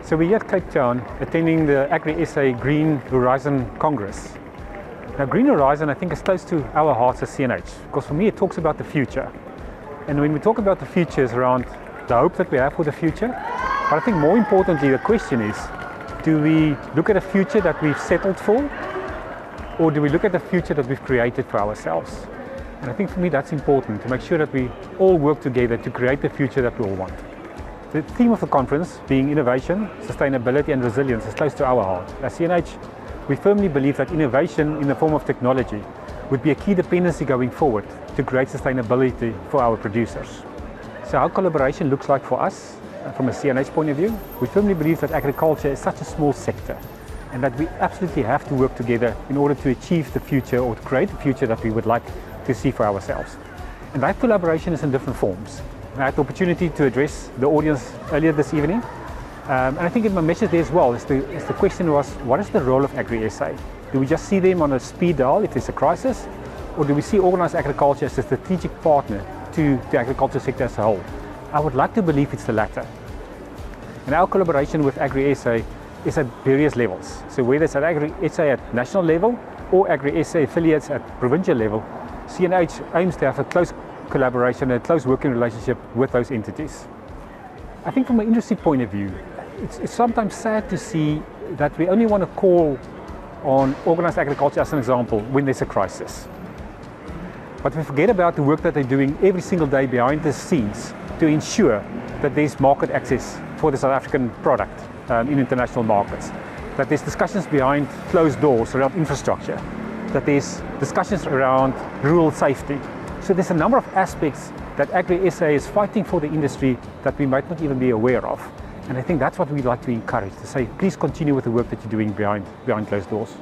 So we're here at Cape Town attending the AgriSA Green Horizons Congress. Now Green Horizon I think is close to our hearts as CNH, because for me it talks about the future. And when we talk about the future, it's around the hope that we have for the future. But I think more importantly the question is, do we look at a future that we've settled for, or do we look at the future that we've created for ourselves? And I think for me that's important, to make sure that we all work together to create the future that we all want. The theme of the conference being innovation, sustainability and resilience is close to our heart. As CNH, we firmly believe that innovation in the form of technology would be a key dependency going forward to create sustainability for our producers. So our collaboration looks like for us, from a CNH point of view, we firmly believe that agriculture is such a small sector and that we absolutely have to work together in order to achieve the future or to create the future that we would like to see for ourselves. And that collaboration is in different forms. I had the opportunity to address the audience earlier this evening, and I think in my message there as well is the question was, what is the role of AgriSA? Do we just see them on a speed dial if there's a crisis, or do we see organised agriculture as a strategic partner to the agriculture sector as a whole? I would like to believe it's the latter. And our collaboration with AgriSA is at various levels. So whether it's at AgriSA at national level or AgriSA affiliates at provincial level, CNH aims to have a close collaboration and a close working relationship with those entities. I think from an industry point of view, it's sometimes sad to see that we only want to call on organised agriculture as an example when there's a crisis. But we forget about the work that they're doing every single day behind the scenes to ensure that there's market access for the South African product in international markets, that there's discussions behind closed doors around infrastructure, that there's discussions around rural safety. So there's a number of aspects that AgriSA is fighting for the industry that we might not even be aware of. And I think that's what we'd like to encourage, to say, please continue with the work that you're doing behind closed doors.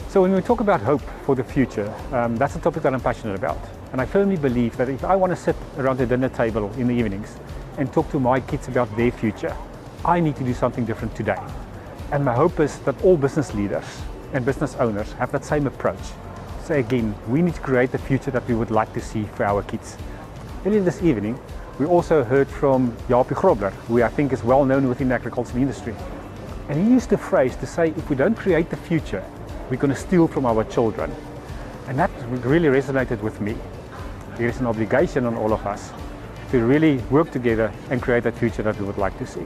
So when we talk about hope for the future, that's a topic that I'm passionate about. And I firmly believe that if I want to sit around the dinner table in the evenings and talk to my kids about their future, I need to do something different today. And my hope is that all business leaders and business owners have that same approach. So again, we need to create the future that we would like to see for our kids. Earlier this evening, we also heard from Jacques Taylor, who I think is well known within the agricultural industry. And he used the phrase to say, if we don't create the future, we're going to steal from our children. And that really resonated with me. There is an obligation on all of us to really work together and create that future that we would like to see.